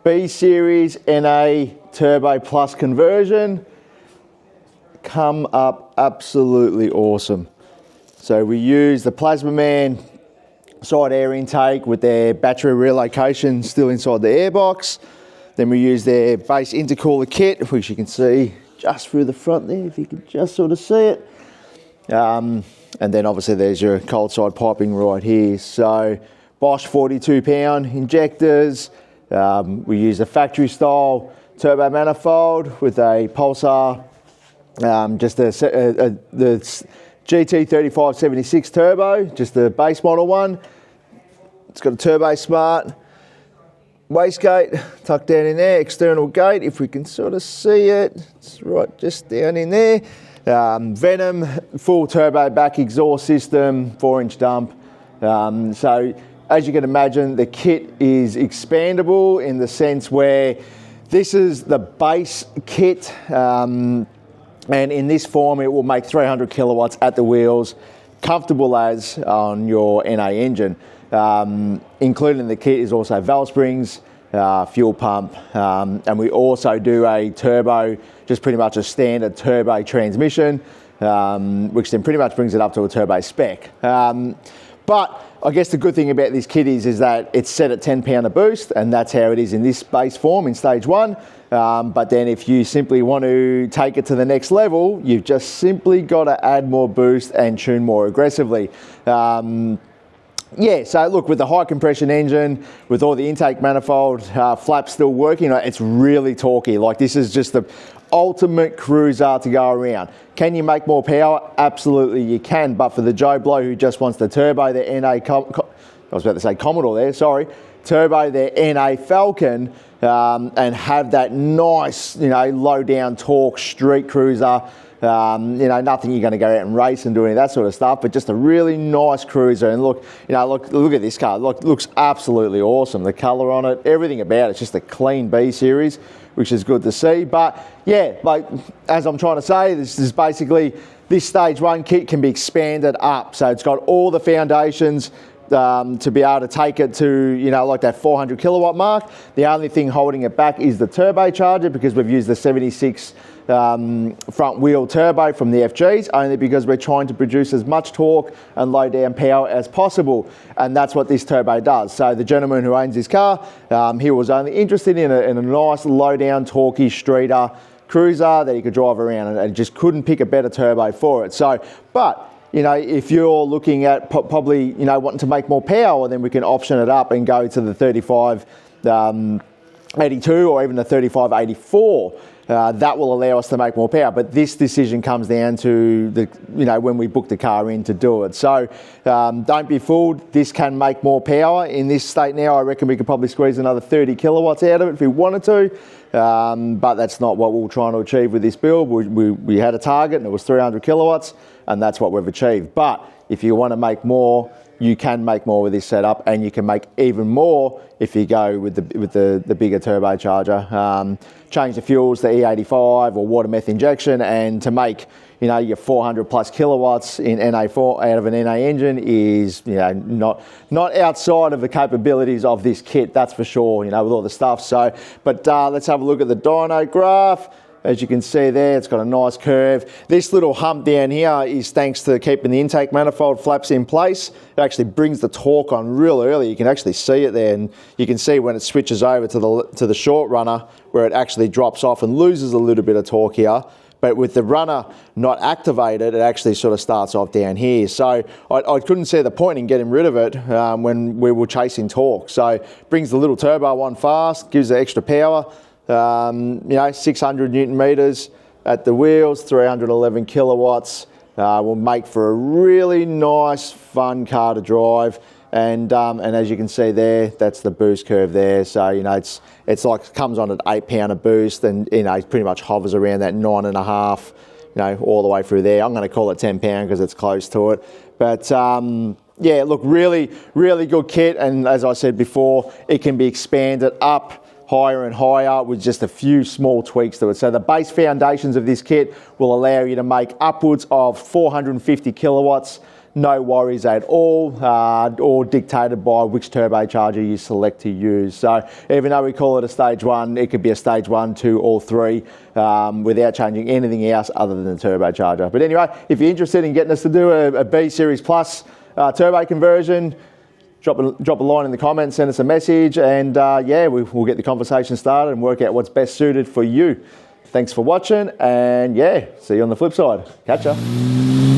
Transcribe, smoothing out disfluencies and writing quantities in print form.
B series NA Turbo Plus conversion. Come up absolutely awesome. So we use the Plasma Man side air intake with their battery relocation still inside the airbox. Then we use their base intercooler kit, which you can see just through the front there, if you can just sort of see it. And then obviously there's your cold side piping right here. So Bosch 42 pound injectors. We use a factory style turbo manifold with a pulsar, the GT3576 turbo, just the base model one. It's got a Turbo Smart wastegate tucked down in there, external gate, if we can sort of see it. It's right just down in there. Venom, full turbo back exhaust system, 4-inch dump. So as you can imagine, the kit is expandable in the sense where this is the base kit, and in this form it will make 300 kilowatts at the wheels, comfortable as on your NA engine. Included in the kit is also valve springs, fuel pump, and we also do a turbo, just pretty much a standard turbo transmission, which then pretty much brings it up to a turbo spec. But I guess the good thing about this kit is that it's set at 10 pound a boost, and that's how it is in this base form in stage one. But then if you simply want to take it to the next level, you've just simply got to add more boost and tune more aggressively. Yeah, so look, with the high compression engine, with all the intake manifold flaps still working, it's really torquey. Like, this is just the ultimate cruiser to go around. Can you make more power? Absolutely you can, but for the Joe Blow who just wants to turbo their NA, I was about to say Commodore there, sorry, turbo their NA Falcon and have that nice, low down torque street cruiser. Nothing you're going to go out and race and do any of that sort of stuff, but just a really nice cruiser. And look at this car. Look, looks absolutely awesome. The colour on it, everything about it's just a clean B series, which is good to see. But yeah, like as I'm trying to say, this is basically, this stage one kit can be expanded up. So it's got all the foundations to be able to take it to, like that 400 kilowatt mark. The only thing holding it back is the turbocharger, because we've used the 76 front wheel turbo from the FGs, only because we're trying to produce as much torque and low down power as possible, and that's what this turbo does. So the gentleman who owns this car, he was only interested in a nice low down torquey streeter cruiser that he could drive around, and just couldn't pick a better turbo for it. So, but if you're looking at probably, wanting to make more power, then we can option it up and go to the 3582 or even the 3584. That will allow us to make more power. But this decision comes down to when we book the car in to do it. So don't be fooled. This can make more power. In this state now, I reckon we could probably squeeze another 30 kilowatts out of it if we wanted to. But that's not what we were trying to achieve with this build. We had a target and it was 300 kilowatts, and that's what we've achieved. But if you want to make more, you can make more with this setup, and you can make even more if you go with the bigger turbocharger. Change the fuels to E85 or water meth injection, and to make your 400 plus kilowatts in NA4 out of an NA engine is not outside of the capabilities of this kit, that's for sure. With all the stuff. So, but let's have a look at the dyno graph. As you can see there, it's got a nice curve. This little hump down here is thanks to keeping the intake manifold flaps in place. It actually brings the torque on real early. You can actually see it there, and you can see when it switches over to the short runner where it actually drops off and loses a little bit of torque here. But with the runner not activated, it actually sort of starts off down here. So I couldn't see the point in getting rid of it when we were chasing torque. So brings the little turbo on fast, gives it extra power. 600 Newton meters at the wheels, 311 kilowatts. Will make for a really nice, fun car to drive. And as you can see there, that's the boost curve there. So it's like comes on at 8 pound of boost, and it pretty much hovers around that 9.5, all the way through there. I'm going to call it 10 pound because it's close to it. But yeah, look, really, really good kit. And as I said before, it can be expanded up higher and higher with just a few small tweaks to it. So the base foundations of this kit will allow you to make upwards of 450 kilowatts no worries at all, or dictated by which turbocharger you select to use. So even though we call it a stage 1, it could be a stage 1, 2 or 3 without changing anything else other than the turbocharger. But anyway, if you're interested in getting us to do a B Series Plus turbo conversion, drop a line in the comments, send us a message, and yeah, we'll get the conversation started and work out what's best suited for you. Thanks for watching, and yeah, see you on the flip side. Catch ya.